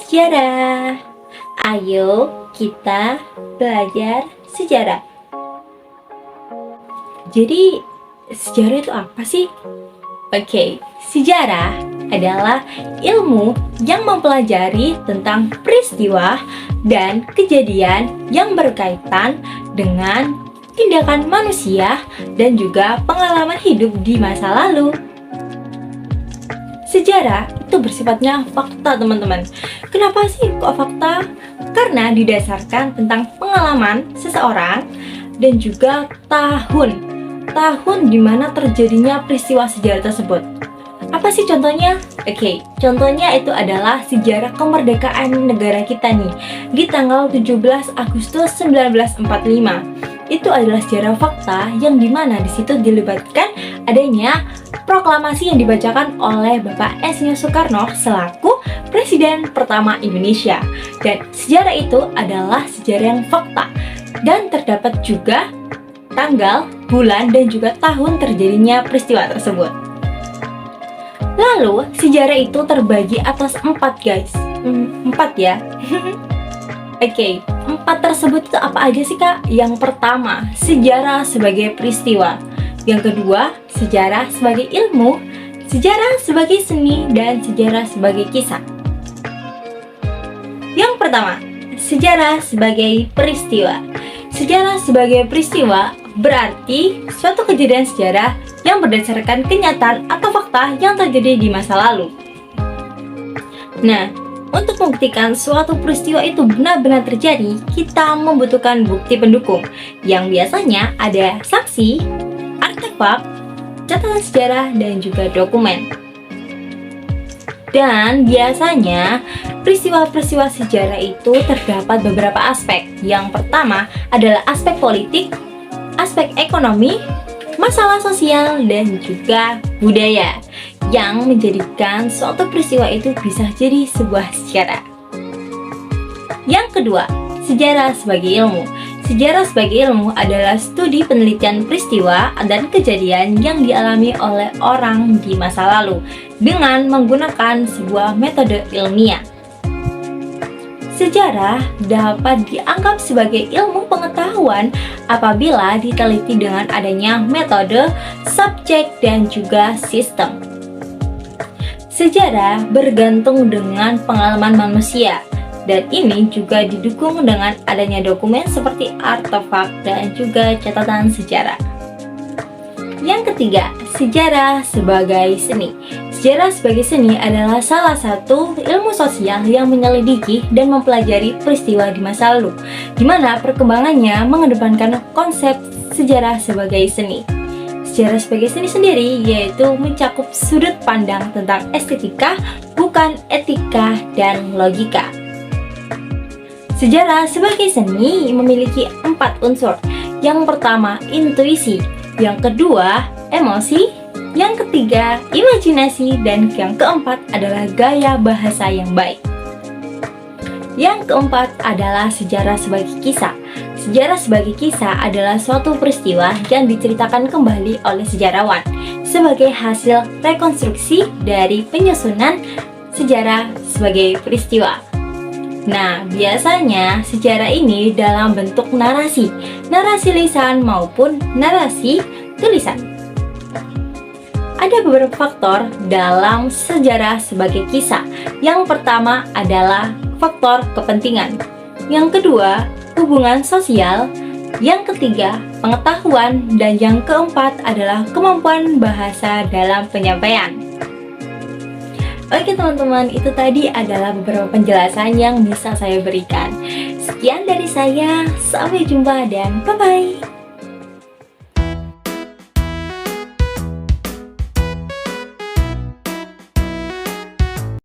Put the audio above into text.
sejarah. Ayo kita belajar sejarah. Jadi, sejarah itu apa sih? Oke, sejarah adalah ilmu yang mempelajari tentang peristiwa dan kejadian yang berkaitan dengan tindakan manusia dan juga pengalaman hidup di masa lalu. Sejarah itu bersifatnya fakta, teman-teman. Kenapa sih kok fakta? Karena didasarkan tentang pengalaman seseorang dan juga tahun di mana terjadinya peristiwa sejarah tersebut. Apa sih contohnya? Oke, contohnya itu adalah sejarah kemerdekaan negara kita nih di tanggal 17 Agustus 1945. Itu adalah sejarah fakta yang dimana di situ dilibatkan adanya proklamasi yang dibacakan oleh Bapak Insinyur Soekarno selaku Presiden pertama Indonesia. Dan sejarah itu adalah sejarah yang fakta dan terdapat juga tanggal, bulan, dan juga tahun terjadinya peristiwa tersebut. Lalu, sejarah itu terbagi atas 4, guys. 4 ya. Oke, 4 tersebut itu apa aja sih, Kak? Yang pertama, sejarah sebagai peristiwa. Yang kedua, sejarah sebagai ilmu, sejarah sebagai seni, dan sejarah sebagai kisah. Yang pertama, sejarah sebagai peristiwa. Sejarah sebagai peristiwa berarti suatu kejadian sejarah yang berdasarkan kenyataan atau fakta yang terjadi di masa lalu. Nah, untuk membuktikan suatu peristiwa itu benar-benar terjadi, kita membutuhkan bukti pendukung yang biasanya ada saksi, artefak, catatan sejarah, dan juga dokumen. Dan biasanya peristiwa-peristiwa sejarah itu terdapat beberapa aspek. Yang pertama adalah aspek politik, aspek ekonomi, masalah sosial, dan juga budaya yang menjadikan suatu peristiwa itu bisa jadi sebuah sejarah. Yang kedua, sejarah sebagai ilmu. Sejarah sebagai ilmu adalah studi penelitian peristiwa dan kejadian yang dialami oleh orang di masa lalu dengan menggunakan sebuah metode ilmiah. Sejarah dapat dianggap sebagai ilmu pengetahuan apabila diteliti dengan adanya metode, subjek, dan juga sistem. Sejarah bergantung dengan pengalaman manusia, dan ini juga didukung dengan adanya dokumen seperti artefak dan juga catatan sejarah. Yang ketiga, sejarah sebagai seni. Sejarah sebagai seni adalah salah satu ilmu sosial yang menyelidiki dan mempelajari peristiwa di masa lalu, di mana perkembangannya mengedepankan konsep sejarah sebagai seni. Sejarah sebagai seni sendiri yaitu mencakup sudut pandang tentang estetika, bukan etika dan logika. Sejarah sebagai seni memiliki 4 unsur. Yang pertama, intuisi. Yang kedua, emosi. Yang ketiga, imajinasi. Dan yang keempat adalah gaya bahasa yang baik. Yang keempat adalah sejarah sebagai kisah. Sejarah sebagai kisah adalah suatu peristiwa yang diceritakan kembali oleh sejarawan sebagai hasil rekonstruksi dari penyusunan sejarah sebagai peristiwa. Nah, biasanya sejarah ini dalam bentuk narasi lisan maupun narasi tulisan. Ada beberapa faktor dalam sejarah sebagai kisah. Yang pertama adalah faktor kepentingan. Yang kedua, hubungan sosial. Yang ketiga, pengetahuan. Dan yang keempat adalah kemampuan bahasa dalam penyampaian. Oke teman-teman, itu tadi adalah beberapa penjelasan yang bisa saya berikan. Sekian dari saya, sampai jumpa dan bye-bye.